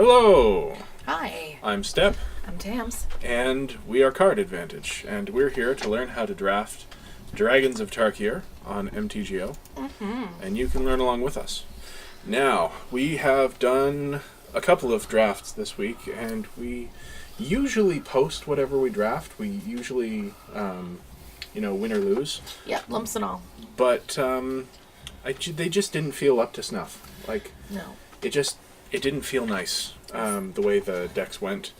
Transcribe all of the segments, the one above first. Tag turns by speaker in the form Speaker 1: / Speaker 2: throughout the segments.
Speaker 1: Hello!
Speaker 2: Hi.
Speaker 1: I'm Step.
Speaker 2: I'm Tams.
Speaker 1: And we are Card Advantage. And we're here to learn how to draft Dragons of Tarkir on MTGO. And you can learn along with us. Now, we have done a couple of drafts this week, and we usually post whatever we draft. We usually, win or lose.
Speaker 2: Yep, lumps and all.
Speaker 1: But they just didn't feel up to snuff.
Speaker 2: No.
Speaker 1: It didn't feel nice, the way the decks went.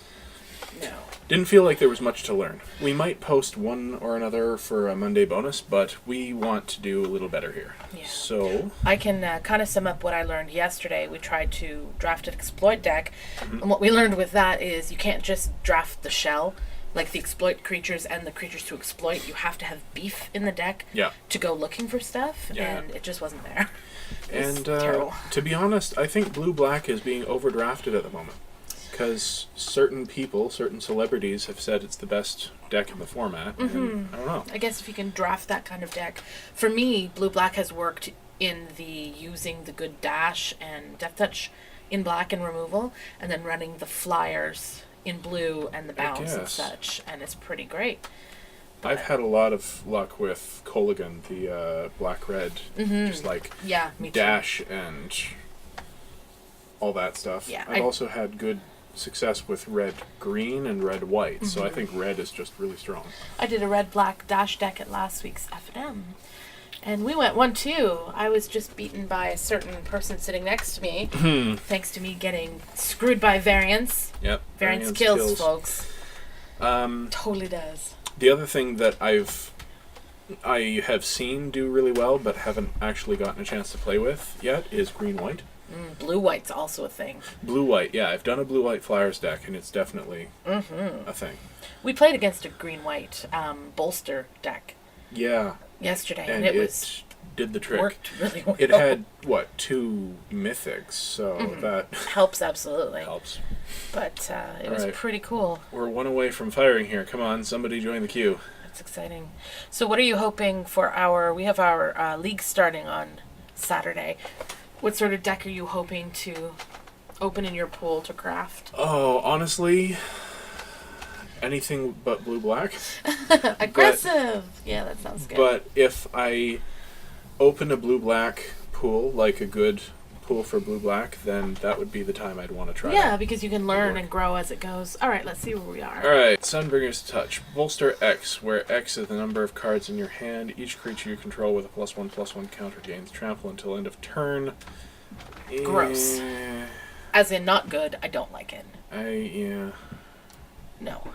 Speaker 2: No.
Speaker 1: Didn't feel like there was much to learn. We might post one or another for a Monday bonus, but we want to do a little better here.
Speaker 2: Yeah.
Speaker 1: So
Speaker 2: I can kind of sum up what I learned yesterday. We tried to draft an exploit deck, and what we learned with that is you can't just draft the shell, like the exploit creatures and the creatures to exploit. You have to have beef in the deck to go looking for stuff, and it just wasn't there.
Speaker 1: And
Speaker 2: terrible.
Speaker 1: To be honest, I think blue-black is being overdrafted at the moment. Because certain people, certain celebrities have said it's the best deck in the format. And I don't know.
Speaker 2: I guess if you can draft that kind of deck. For me, blue-black has worked in the using the good dash and death touch in black and removal, and then running the flyers in blue and the bounce and such, and it's pretty great. But
Speaker 1: I've had a lot of luck with Colligan, the black-red, just
Speaker 2: me
Speaker 1: dash and all that stuff.
Speaker 2: Yeah,
Speaker 1: I've also had good success with red-green and red-white, so I think red is just really strong.
Speaker 2: I did a red-black dash deck at last week's F&M, and we went 1-2. I was just beaten by a certain person sitting next to me, thanks to me getting screwed by variance.
Speaker 1: Yep.
Speaker 2: Variance kills, folks. Totally does.
Speaker 1: The other thing that I have seen do really well, but haven't actually gotten a chance to play with yet, is green-white.
Speaker 2: Blue-white's also a thing.
Speaker 1: Blue-white, yeah. I've done a blue-white Flyers deck, and it's definitely a thing.
Speaker 2: We played against a green-white bolster deck.
Speaker 1: Yeah.
Speaker 2: Yesterday,
Speaker 1: and
Speaker 2: it
Speaker 1: did the trick.
Speaker 2: Worked really well.
Speaker 1: It had, 2 mythics, so that
Speaker 2: helps absolutely.
Speaker 1: Helps.
Speaker 2: But it was pretty cool.
Speaker 1: We're one away from firing here. Come on, somebody join the queue.
Speaker 2: That's exciting. So what are you hoping for we have our league starting on Saturday. What sort of deck are you hoping to open in your pool to craft?
Speaker 1: Oh, honestly, anything but blue-black.
Speaker 2: Aggressive! Yeah, that sounds good.
Speaker 1: But if I open a blue-black pool, like a good pool for blue-black, then that would be the time I'd want to try.
Speaker 2: Yeah, because you can learn and grow as it goes. Alright, let's see where we are.
Speaker 1: Alright, Sunbringer's Touch. Bolster X, where X is the number of cards in your hand. Each creature you control with a +1/+1 counter gains trample until end of turn.
Speaker 2: Gross. As in not good, I don't like it. No.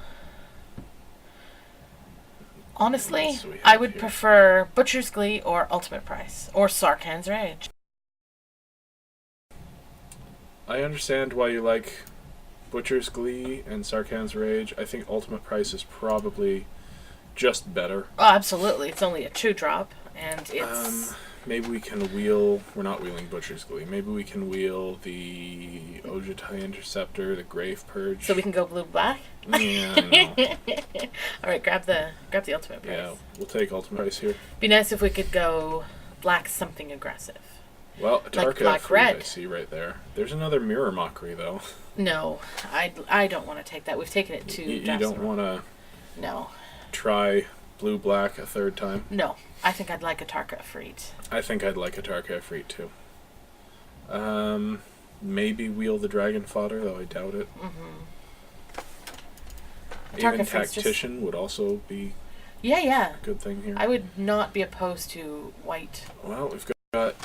Speaker 2: Honestly, I would prefer Butcher's Glee or Ultimate Price. Or Sarkhan's Rage.
Speaker 1: I understand why you like Butcher's Glee and Sarkhan's Rage. I think Ultimate Price is probably just better.
Speaker 2: Oh, absolutely. It's only a 2-drop, and it's...
Speaker 1: maybe we can wheel... We're not wheeling Butcher's Glee. Maybe we can wheel the Ojutai Interceptor, the Grave Purge.
Speaker 2: So we can go blue-black?
Speaker 1: Yeah, I know.
Speaker 2: Alright, grab the Ultimate Price.
Speaker 1: Yeah, we'll take Ultimate Price here.
Speaker 2: Be nice if we could go black something aggressive.
Speaker 1: Well, Atarka
Speaker 2: like red.
Speaker 1: I see right there. There's another Mirror Mockery, though.
Speaker 2: No, I don't want to take that. We've taken it 2
Speaker 1: You don't want to try blue-black a third time?
Speaker 2: No. I think I'd like Atarka Efreet.
Speaker 1: I think I'd like Atarka Efreet, too. Maybe wheel the Dragon Fodder, though I doubt it. Even Tactician would also be a good thing here.
Speaker 2: I would not be opposed to white.
Speaker 1: Well, we've got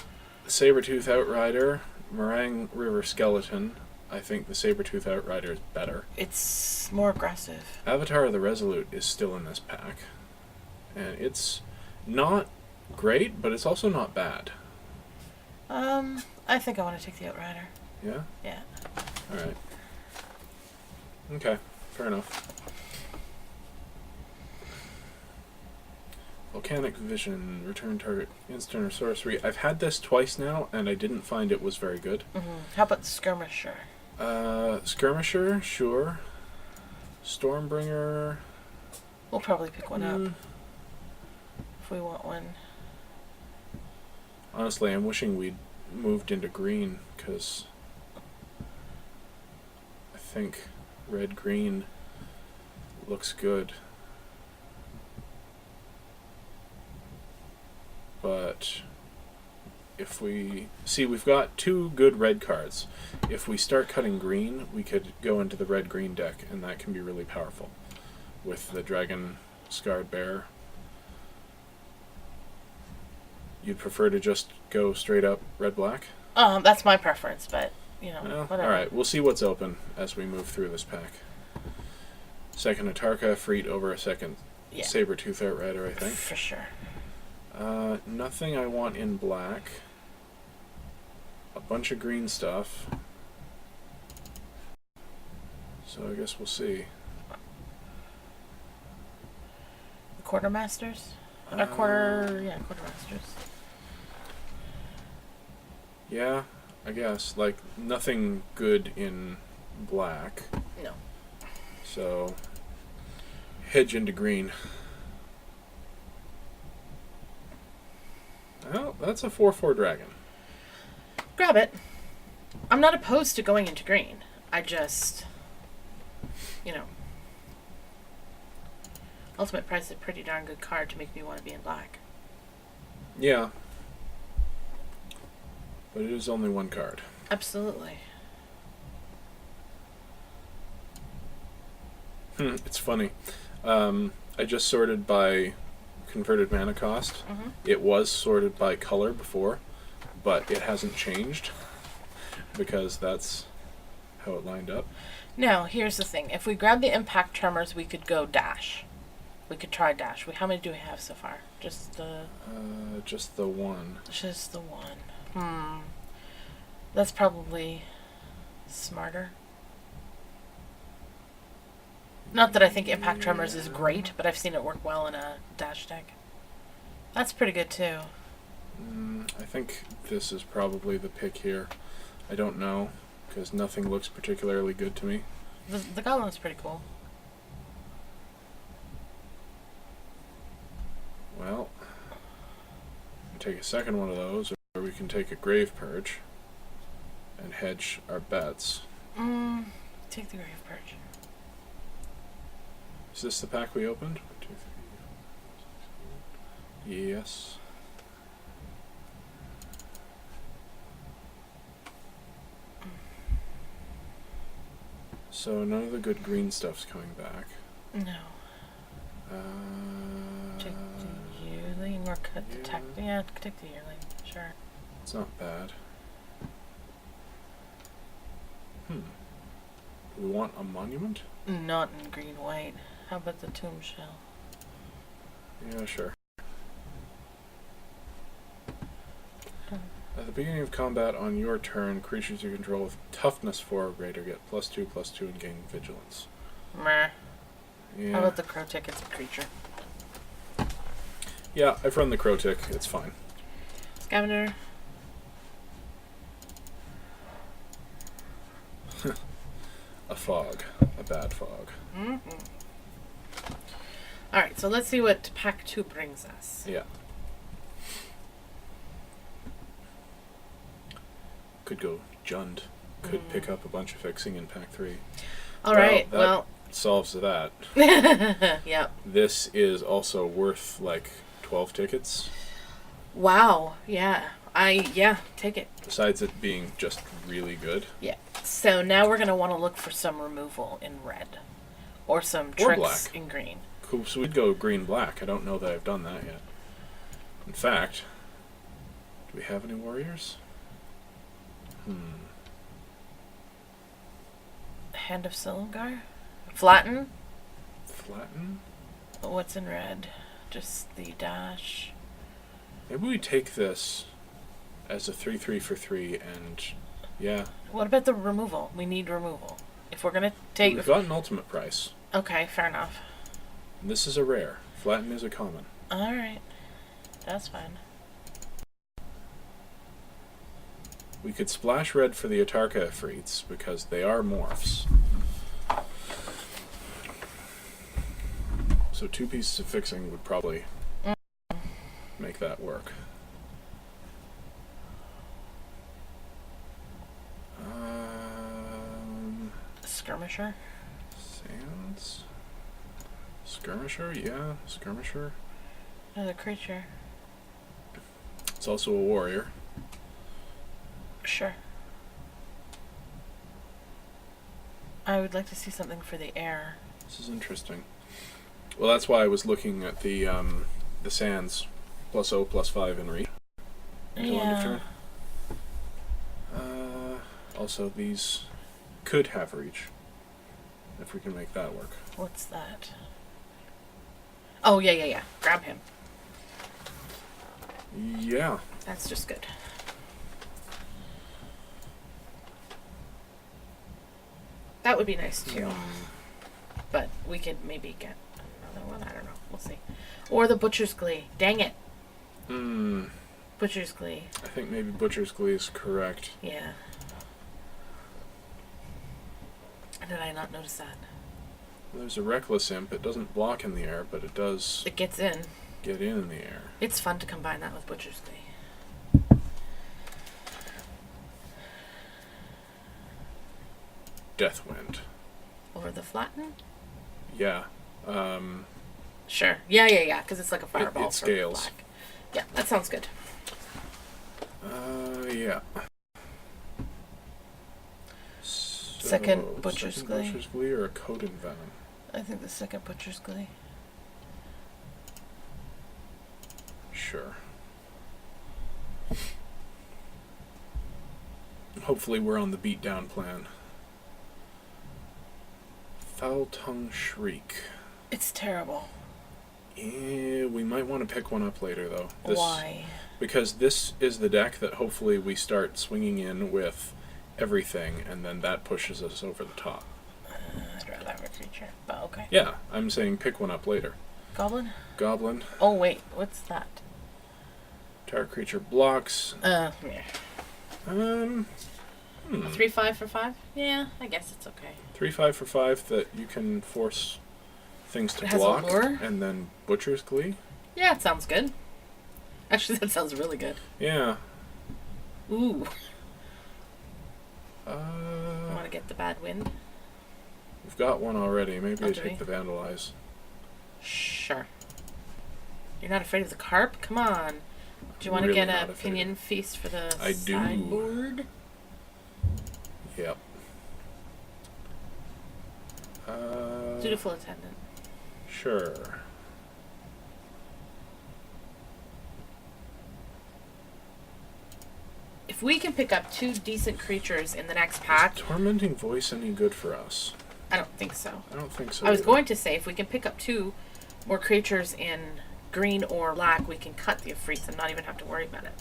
Speaker 1: Sabertooth Outrider, Meringue River Skeleton. I think the Sabertooth Outrider is better.
Speaker 2: It's more aggressive.
Speaker 1: Avatar of the Resolute is still in this pack. And it's not great, but it's also not bad.
Speaker 2: I think I want to take the Outrider.
Speaker 1: Yeah?
Speaker 2: Yeah.
Speaker 1: Alright. Okay, fair enough. Volcanic Vision, return target, instant or sorcery. I've had this twice now, and I didn't find it was very good.
Speaker 2: How about the Skirmisher?
Speaker 1: Skirmisher, sure. Stormbringer.
Speaker 2: We'll probably pick one up. If we want one.
Speaker 1: Honestly, I'm wishing we'd moved into green, because think red-green looks good. But if we... See, we've got 2 good red cards. If we start cutting green, we could go into the red-green deck, and that can be really powerful. With the Dragon Scarred Bear. You'd prefer to just go straight up red-black?
Speaker 2: That's my preference, but,
Speaker 1: Well,
Speaker 2: whatever.
Speaker 1: alright, we'll see what's open as we move through this pack. Second Atarka, Freet over a second Saber-Tooth Outrider, I think.
Speaker 2: For sure.
Speaker 1: Nothing I want in black. A bunch of green stuff. So I guess we'll see.
Speaker 2: The Quartermasters? Quartermasters.
Speaker 1: Yeah, I guess. Like, nothing good in black.
Speaker 2: No.
Speaker 1: So, hedge into green. Oh, that's a 4/4 dragon.
Speaker 2: Grab it. I'm not opposed to going into green. I just, Ultimate Price is a pretty darn good card to make me want to be in black.
Speaker 1: Yeah. But it is only 1 card.
Speaker 2: Absolutely.
Speaker 1: It's funny. I just sorted by converted mana cost.
Speaker 2: Mm-hmm.
Speaker 1: It was sorted by color before, but it hasn't changed because that's how it lined up.
Speaker 2: Now, here's the thing. If we grab the Impact Tremors, we could go Dash. We could try Dash. How many do we have so far? Just the...
Speaker 1: Just the 1.
Speaker 2: Just the 1. That's probably smarter. Not that I think Impact Tremors is great, but I've seen it work well in a Dash deck. That's pretty good too.
Speaker 1: I think this is probably the pick here. I don't know, because nothing looks particularly good to me.
Speaker 2: The Goblin's pretty cool.
Speaker 1: Well, we can take a second one of those, or we can take a Grave Purge and hedge our bets.
Speaker 2: Take the Grave Purge.
Speaker 1: Is this the pack we opened? 1, 2, 3. Yes. So none of the good green stuff's coming back.
Speaker 2: No. Take the Yearling or cut the tech. Yeah, take the Yearling. Sure.
Speaker 1: It's not bad. Do we want a monument?
Speaker 2: Not in green-white. How about the Tomb Shell?
Speaker 1: Yeah, sure. At the beginning of combat on your turn, creatures you control with toughness 4 or greater get +2/+2 and gain vigilance.
Speaker 2: Meh.
Speaker 1: Yeah.
Speaker 2: How about the Crow Tick? It's a creature.
Speaker 1: Yeah, I've run the Crow Tick. It's fine.
Speaker 2: Scavenger.
Speaker 1: A fog. A bad fog.
Speaker 2: Alright, so let's see what Pack 2 brings us.
Speaker 1: Yeah. Could go Jund. Could pick up a bunch of fixing in Pack 3.
Speaker 2: Alright,
Speaker 1: well... solves that.
Speaker 2: Yep.
Speaker 1: This is also worth like 12 tickets.
Speaker 2: Wow. Yeah. Take it.
Speaker 1: Besides it being just really good.
Speaker 2: Yeah. So now we're going to want to look for some removal in red. Or some tricks
Speaker 1: black.
Speaker 2: in green.
Speaker 1: Cool. So we'd go green-black. I don't know that I've done that yet. In fact, do we have any warriors?
Speaker 2: Hand of Silumgar? Flatten?
Speaker 1: Flatten?
Speaker 2: What's in red? Just the dash.
Speaker 1: Maybe we take this as a 3/3 for 3 and... Yeah.
Speaker 2: What about the removal? We need removal. If we're going to take...
Speaker 1: We've got an ultimate price.
Speaker 2: Okay, fair enough.
Speaker 1: This is a rare. Flatten is a common.
Speaker 2: Alright. That's fine.
Speaker 1: We could splash red for the Atarka Efreets because they are morphs. So 2 pieces of fixing would probably make that work.
Speaker 2: Skirmisher.
Speaker 1: Sands. Skirmisher, yeah, skirmisher.
Speaker 2: Another creature.
Speaker 1: It's also a warrior.
Speaker 2: Sure. I would like to see something for the air.
Speaker 1: This is interesting. Well, that's why I was looking at the sands, +0, +5 in reach. Until end of turn. Also, these could have reach, if we can make that work.
Speaker 2: What's that? Oh, yeah. Grab him.
Speaker 1: Yeah.
Speaker 2: That's just good. That would be nice, too. But we could maybe get another one. I don't know. We'll see. Or the Butcher's Glee. Dang it. Butcher's Glee.
Speaker 1: I think maybe Butcher's Glee is correct.
Speaker 2: Yeah. Did I not notice that?
Speaker 1: There's a Reckless Imp. It doesn't block in the air, but it does
Speaker 2: It gets in.
Speaker 1: get in the air.
Speaker 2: It's fun to combine that with Butcher's Glee.
Speaker 1: Deathwind.
Speaker 2: Or the Flatten?
Speaker 1: Yeah.
Speaker 2: Sure. Yeah, because it's like a fireball.
Speaker 1: It scales.
Speaker 2: For black. Yeah, that sounds good.
Speaker 1: Yeah.
Speaker 2: Second Butcher's Glee.
Speaker 1: Butcher's Glee or a Coated Venom?
Speaker 2: I think the second Butcher's Glee.
Speaker 1: Sure. Hopefully we're on the beatdown plan. Foul Tongue Shriek.
Speaker 2: It's terrible.
Speaker 1: We might want to pick one up later, though.
Speaker 2: Why?
Speaker 1: Because this is the deck that hopefully we start swinging in with everything, and then that pushes us over the top.
Speaker 2: I'd rather have a creature, but okay.
Speaker 1: Yeah, I'm saying pick one up later.
Speaker 2: Goblin?
Speaker 1: Goblin.
Speaker 2: Oh, wait. What's that?
Speaker 1: Target creature blocks.
Speaker 2: Yeah. 3/5 for 5? Yeah, I guess it's okay.
Speaker 1: 3/5 for 5 that you can force things to
Speaker 2: It has a
Speaker 1: block,
Speaker 2: lure?
Speaker 1: and then Butcher's Glee.
Speaker 2: Yeah, it sounds good. Actually, that sounds really good.
Speaker 1: Yeah.
Speaker 2: Ooh. I want to get the bad wind.
Speaker 1: We've got one already. Maybe
Speaker 2: Oh,
Speaker 1: I
Speaker 2: do
Speaker 1: take
Speaker 2: we?
Speaker 1: the Vandalize.
Speaker 2: Sure. You're not afraid of the carp? Come on. Do you want to
Speaker 1: Really
Speaker 2: get
Speaker 1: not
Speaker 2: a
Speaker 1: afraid.
Speaker 2: pinion feast for the
Speaker 1: I do.
Speaker 2: sideboard?
Speaker 1: Yep.
Speaker 2: Dutiful attendant.
Speaker 1: Sure.
Speaker 2: If we can pick up 2 decent creatures in the next
Speaker 1: Is
Speaker 2: pack,
Speaker 1: Tormenting Voice any good for us?
Speaker 2: I don't think so.
Speaker 1: I don't think so.
Speaker 2: I was
Speaker 1: either.
Speaker 2: going to say if we can pick up 2 more creatures in green or black, we can cut the Ifrits and not even have to worry about it.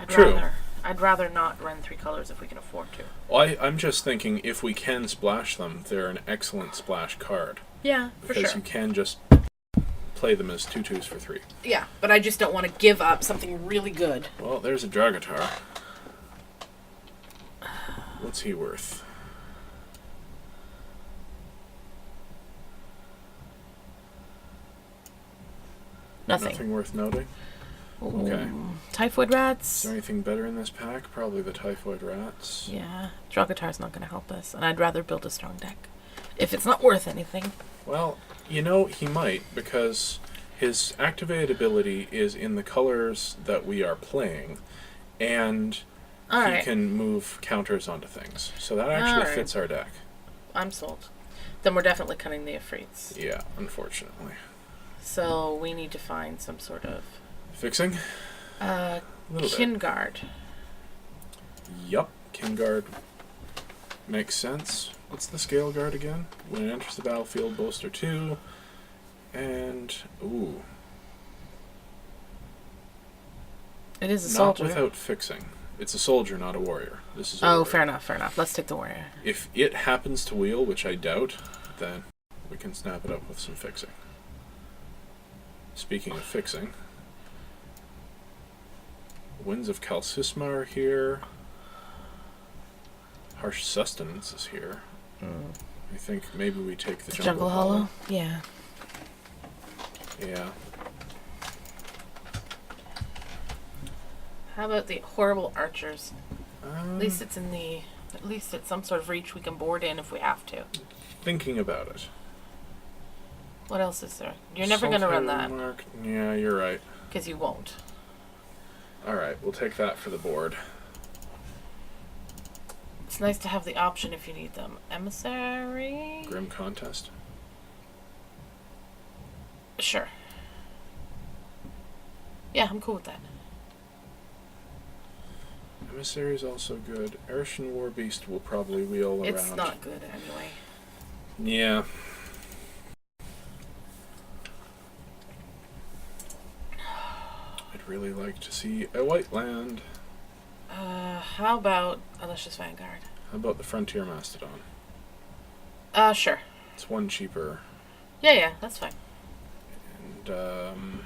Speaker 1: True.
Speaker 2: I'd rather not run 3 colors if we can afford to.
Speaker 1: Well, I'm just thinking if we can splash them, they're an excellent splash card.
Speaker 2: Yeah, for
Speaker 1: Because
Speaker 2: sure.
Speaker 1: you can just play them as 2/2s for 3.
Speaker 2: Yeah, but I just don't want to give up something really good.
Speaker 1: Well, there's a Dragatar. What's he worth? Nothing worth noting? Okay.
Speaker 2: Typhoid
Speaker 1: Is
Speaker 2: rats.
Speaker 1: there anything better in this pack? Probably the Typhoid Rats.
Speaker 2: Yeah, Dragatar's not going to help us, and I'd rather build a strong deck. If it's not worth anything.
Speaker 1: Well, you know, he might, because his activated ability is in the colors that we are playing, and
Speaker 2: Alright,
Speaker 1: he can move counters onto things. So that actually
Speaker 2: Alright.
Speaker 1: fits our deck.
Speaker 2: I'm sold. Then we're definitely cutting the Ifrits.
Speaker 1: Yeah, unfortunately.
Speaker 2: So we need to find some sort of
Speaker 1: Fixing? A little bit.
Speaker 2: Kingard.
Speaker 1: Yup, Kingard makes sense. What's the scale guard again? When it enters the battlefield, bolster 2. And, ooh,
Speaker 2: It is a
Speaker 1: not
Speaker 2: soldier.
Speaker 1: without fixing. It's a soldier, not a warrior. This is a
Speaker 2: Oh,
Speaker 1: warrior.
Speaker 2: fair enough. Let's take the warrior.
Speaker 1: If it happens to wheel, which I doubt, then we can snap it up with some fixing. Speaking of fixing, Winds of Kalsismar here. Harsh Sustenance is here. I think maybe we take the
Speaker 2: Jungle Hollow? Yeah.
Speaker 1: Yeah.
Speaker 2: How about the horrible archers? At least it's in the At least it's some sort of reach we can board in if we have to.
Speaker 1: Thinking about it.
Speaker 2: What else is there? You're never going to run that.
Speaker 1: Mark. Yeah, you're right.
Speaker 2: Because you won't.
Speaker 1: Alright, we'll take that for the board.
Speaker 2: It's nice to have the option if you need them. Emissary?
Speaker 1: Grim Contest.
Speaker 2: Sure. Yeah, I'm cool with that.
Speaker 1: Emissary is also good. Arishan War Beast will probably wheel around.
Speaker 2: It's not good anyway.
Speaker 1: Yeah. I'd really like to see a white land.
Speaker 2: How about Alicia's Vanguard?
Speaker 1: How about the Frontier Mastodon?
Speaker 2: Sure.
Speaker 1: It's one cheaper.
Speaker 2: Yeah, that's fine.
Speaker 1: And,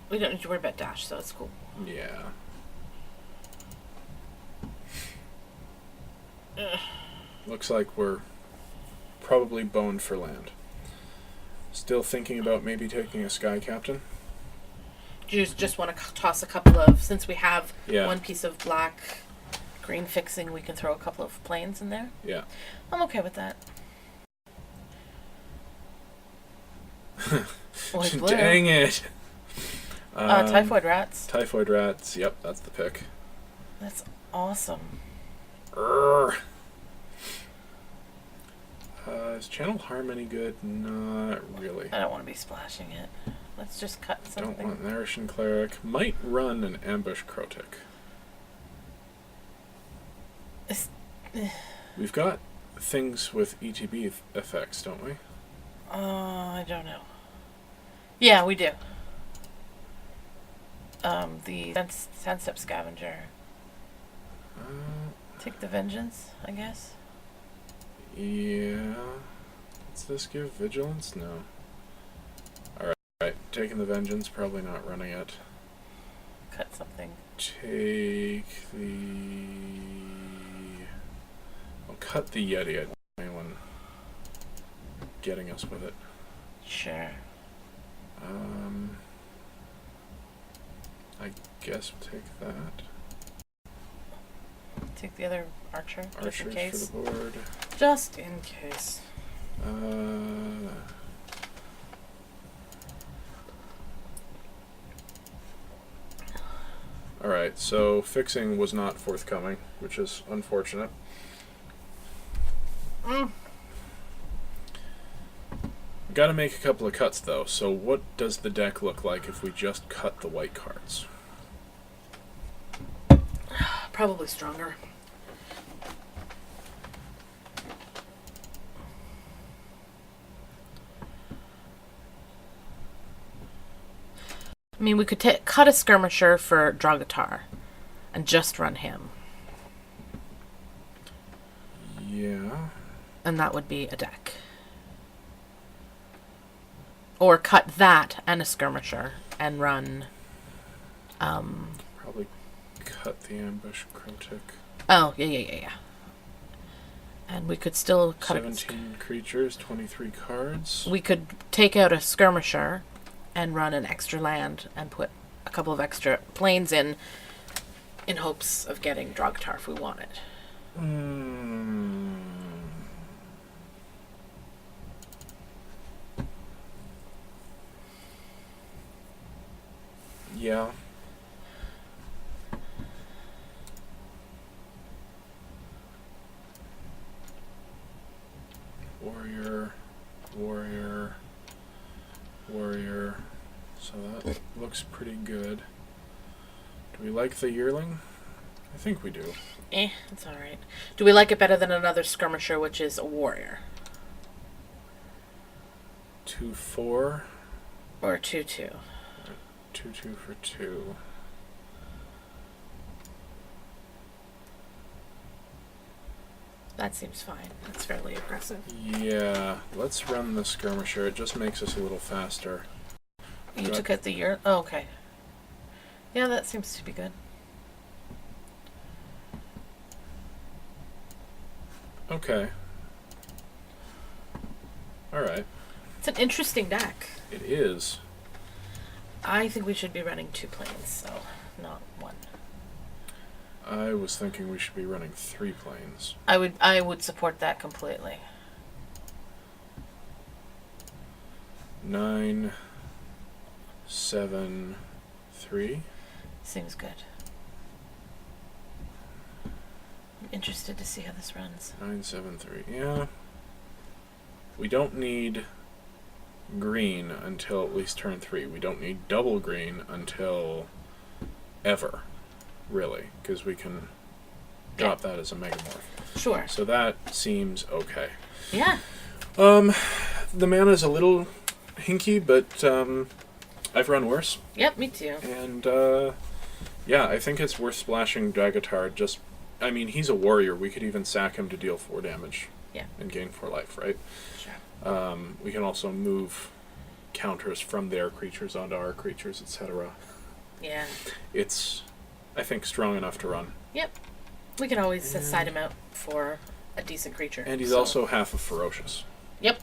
Speaker 2: we don't need to worry about dash, so it's cool.
Speaker 1: yeah. Looks like we're probably boned for land. Still thinking about maybe taking a Sky Captain?
Speaker 2: Do you just want to toss a couple of, since we have one piece of black green fixing, we can throw a couple of planes in there?
Speaker 1: Yeah.
Speaker 2: I'm okay with that.
Speaker 1: Dang it!
Speaker 2: Typhoid Rats.
Speaker 1: Typhoid Rats, yep, that's the pick.
Speaker 2: That's awesome.
Speaker 1: Is Channel Harmony good? Not really.
Speaker 2: I don't want to be splashing it. Let's just cut something.
Speaker 1: Don't want Narishan Cleric. Might run an Ambush Crotic. We've got things with ETB effects, don't we?
Speaker 2: I don't know. Yeah, we do. The Sandstep Scavenger. Take the Vengeance, I guess.
Speaker 1: Yeah. Does this give Vigilance? No. Alright, taking the Vengeance, probably not running it.
Speaker 2: Cut something.
Speaker 1: Take the... I'll cut the Yeti. I don't want anyone getting us with it.
Speaker 2: Sure.
Speaker 1: I guess we'll take that.
Speaker 2: Take the other Archer, just in
Speaker 1: Archers
Speaker 2: case.
Speaker 1: for the board.
Speaker 2: Just in case.
Speaker 1: Alright, so fixing was not forthcoming, which is unfortunate. Gotta make a couple of cuts though, so what does the deck look like if we just cut the white cards?
Speaker 2: Probably stronger. I mean, we could cut a skirmisher for Dragatar and just run him.
Speaker 1: Yeah.
Speaker 2: And that would be a deck. Or cut that and a skirmisher and run...
Speaker 1: Probably cut the Ambush Crotic.
Speaker 2: Oh, yeah. And we could still cut
Speaker 1: 17 creatures, 23 cards.
Speaker 2: We could take out a skirmisher and run an extra land and put a couple of extra planes in hopes of getting Dragatar if we want it.
Speaker 1: Yeah. Warrior. So that looks pretty good. Do we like the Yearling? I think we do.
Speaker 2: It's alright. Do we like it better than another skirmisher, which is a warrior?
Speaker 1: 2/4.
Speaker 2: Or 2/2.
Speaker 1: 2/2 for 2.
Speaker 2: That seems fine. That's fairly aggressive.
Speaker 1: Yeah, let's run the skirmisher. It just makes us a little faster.
Speaker 2: You took out the year? Oh, okay. Yeah, that seems to be good.
Speaker 1: Okay. Alright.
Speaker 2: It's an interesting deck.
Speaker 1: It is.
Speaker 2: I think we should be running 2 planes, so not 1.
Speaker 1: I was thinking we should be running 3 planes.
Speaker 2: I would support that completely.
Speaker 1: 9, 7, 3.
Speaker 2: Seems good. I'm interested to see how this runs.
Speaker 1: 9, 7, 3. Yeah. We don't need green until at least turn 3. We don't need double green until ever, really, because we can drop that as a megamorph.
Speaker 2: Sure.
Speaker 1: So that seems okay.
Speaker 2: Yeah.
Speaker 1: The mana's a little hinky, but I've run worse.
Speaker 2: Yep, me too.
Speaker 1: And yeah, I think it's worth splashing Dragatar. Just, I mean, he's a warrior. We could even sack him to deal 4 damage.
Speaker 2: Yeah.
Speaker 1: And gain 4 life, right?
Speaker 2: Sure.
Speaker 1: We can also move counters from their creatures onto our creatures, etc.
Speaker 2: Yeah.
Speaker 1: It's, I think, strong enough to run.
Speaker 2: Yep. We could always side him out for a decent creature.
Speaker 1: And he's also half of ferocious.
Speaker 2: Yep.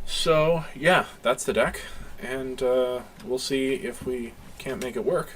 Speaker 1: So, yeah, that's the deck. And we'll see if we can't make it work.